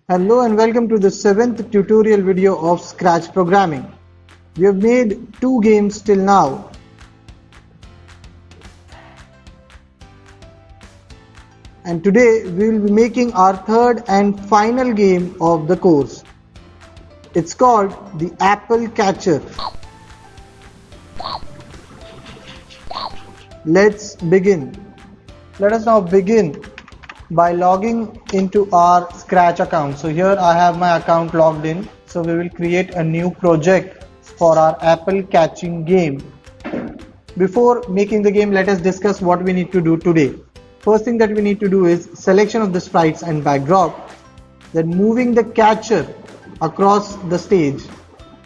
Hello and welcome to the 7th tutorial video of Scratch programming. We have made 2 games till now. And today we will be making our third and final game of the course. It's called the Apple Catcher. Let's begin. Let us now begin by logging into our Scratch account. So here I have my account logged in. So we will create a new project for our apple catching game. Before making the game, let us discuss what we need to do today. First thing that we need to do is selection of the sprites and backdrop, then moving the catcher across the stage,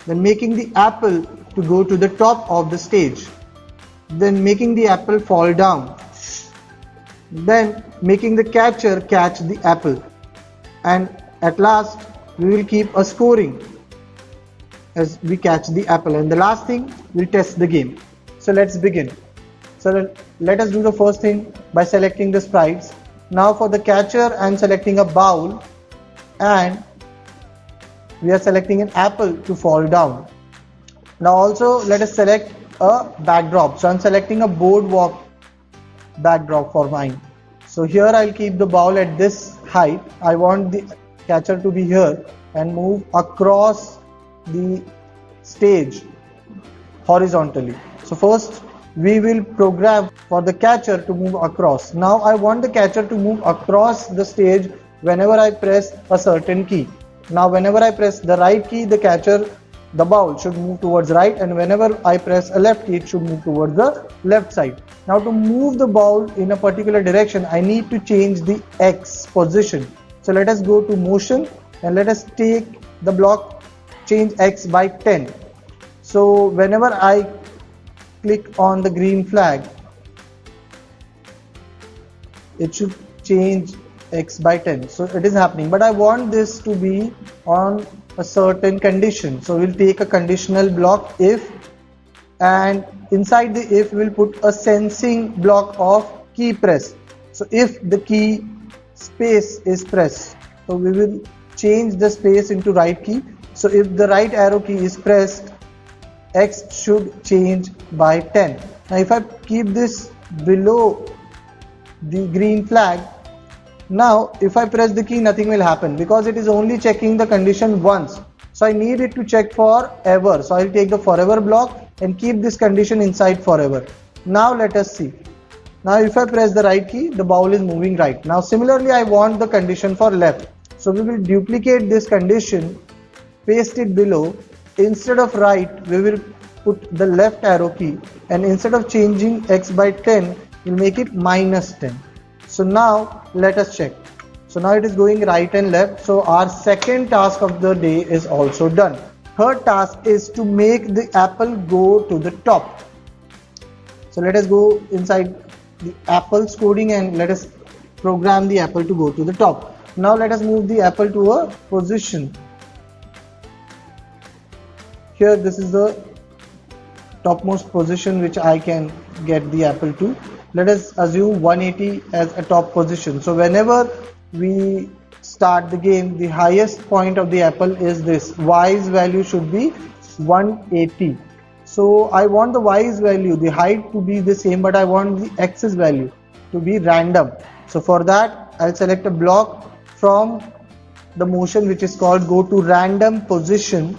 then making the apple to go to the top of the stage, then making the apple fall down, then making the catcher catch the apple, and at last we will keep a scoring as we catch the apple, and the last thing we'll test the game. So let's begin. So let us do the first thing by selecting the sprites. Now for the catcher I'm selecting a bowl and we are selecting an apple to fall down. Now also let us select a backdrop. So I'm selecting a boardwalk backdrop for mine. So here I'll keep the bowl at this height. I want the catcher to be here and move across the stage horizontally. So first we will program for the catcher to move across. Now I want the catcher to move across the stage whenever I press a certain key. Now whenever I press the right key, the bowl should move towards right, and whenever I press a left key, it should move towards the left side. Now to move the bowl in a particular direction, I need to change the X position. So let us go to motion and let us take the block, change X by 10. So whenever I click on the green flag, it should change X by 10. So it is happening, but I want this to be on a certain condition. So we'll take a conditional block if, and inside the if we'll put a sensing block of key press. So if the key space is pressed, so we will change the space into right key. So if the right arrow key is pressed, X should change by 10. Now if I keep this below the green flag, now if I press the key, nothing will happen because it is only checking the condition once. So I need it to check forever. So I'll take the forever block and keep this condition inside forever. Now let us see. Now if I press the right key, the bowl is moving right. Now similarly I want the condition for left. So we will duplicate this condition, paste it below. Instead of right, we will put the left arrow key, and instead of changing X by 10, we'll make it minus 10. So now let us check. So now it is going right and left. So our second task of the day is also done. Third task is to make the apple go to the top. So let us go inside the apple's coding and let us program the apple to go to the top. Now let us move the apple to a position. Here this is the topmost position which I can get the apple to. Let us assume 180 as a top position. So whenever we start the game, the highest point of the apple is this. Y's value should be 180. So I want the Y's value, the height to be the same, but I want the X's value to be random. So for that I'll select a block from the motion which is called go to random position,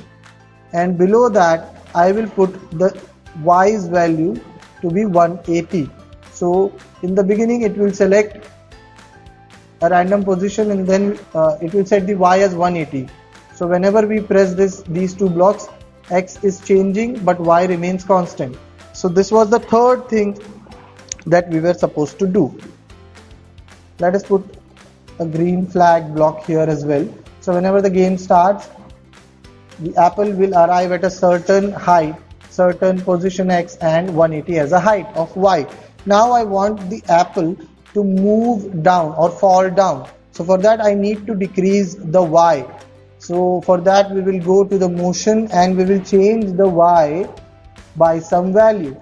and below that I will put the Y's value to be 180. So in the beginning it will select a random position and then it will set the Y as 180. So whenever we press these two blocks, X is changing but Y remains constant. So this was the third thing that we were supposed to do. Let us put a green flag block here as well. So whenever the game starts, the apple will arrive at a certain height, certain position X, and 180 as a height of Y. Now I want the apple to move down or fall down. So for that I need to decrease the Y. So for that we will go to the motion and we will change the Y by some value,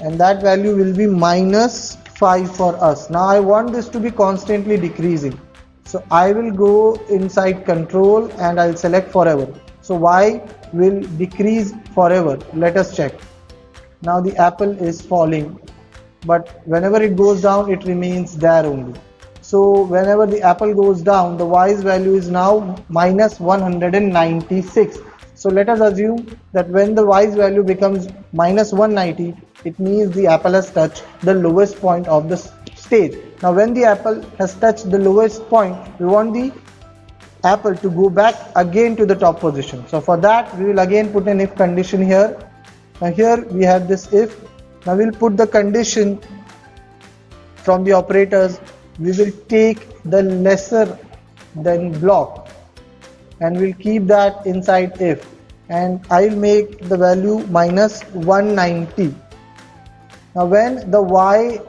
and that value will be minus 5 for us. Now I want this to be constantly decreasing. So I will go inside control and I'll select forever. So y will decrease forever. Let us check. Now the apple is falling, but whenever it goes down, it remains there only. So whenever the apple goes down, the y's value is now minus 196. So let us assume that when the y's value becomes minus 190, it means the apple has touched the lowest point of the stage. Now when the apple has touched the lowest point, we want the apple to go back again to the top position. So for that, we will again put an if condition here. Now here we have this if. Now we'll put the condition from the operators. We will take the lesser than block and we'll keep that inside if, and I'll make the value minus 190. Now when the y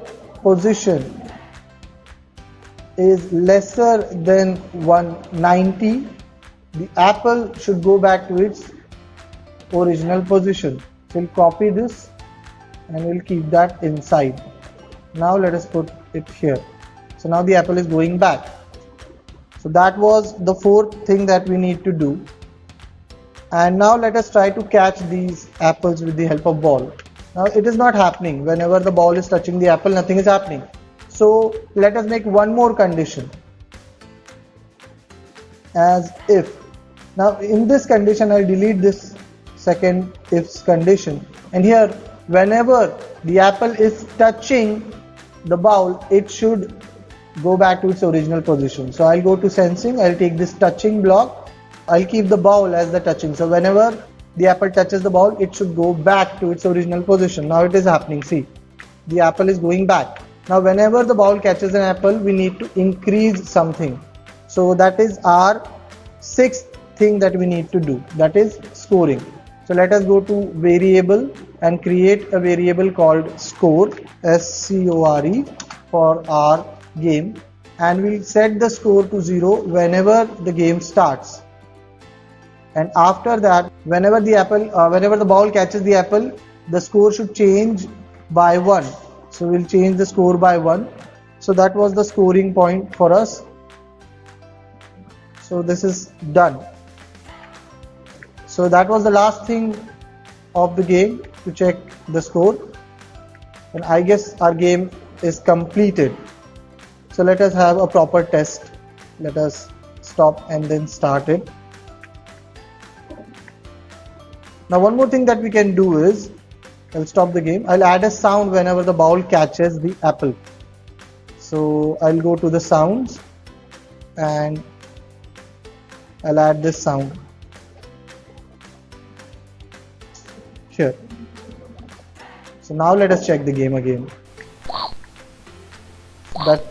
position is lesser than 190, the apple should go back to its original position. So we'll copy this and we'll keep that inside. Now let us put it here. So now the apple is going back. So that was the fourth thing that we need to do. And now let us try to catch these apples with the help of ball. Now it is not happening. Whenever the ball is touching the apple, nothing is happening. So let us make one more condition, as if. Now in this condition, I'll delete this second if's condition, and here whenever the apple is touching the bowl, it should go back to its original position. So I'll go to sensing, I'll take this touching block, I'll keep the bowl as the touching. So whenever the apple touches the bowl, it should go back to its original position. Now it is happening. See, the apple is going back. Now whenever the bowl catches an apple, we need to increase something. So that is our sixth thing that we need to do, that is scoring. So let us go to variable and create a variable called score, S-C-O-R-E, for our game, and we'll set the score to 0 whenever the game starts. And after that, whenever the ball catches the apple, the score should change by 1. So we'll change the score by 1. So that was the scoring point for us. So this is done. So that was the last thing of the game, to check the score, and I guess our game is completed. So let us have a proper test. Let us stop and then start it. Now one more thing that we can do is, I'll stop the game. I'll add a sound whenever the ball catches the apple. So I'll go to the sounds and I'll add this sound here. So now let us check the game again. That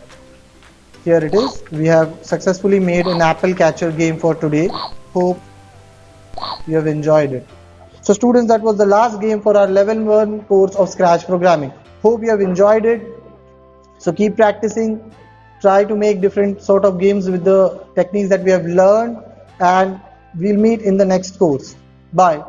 here it is. We have successfully made an apple catcher game for today. Hope you have enjoyed it. So students, that was the last game for our level 1 course of Scratch programming. Hope you have enjoyed it. So keep practicing. Try to make different sort of games with the techniques that we have learned, and we'll meet in the next course. Bye.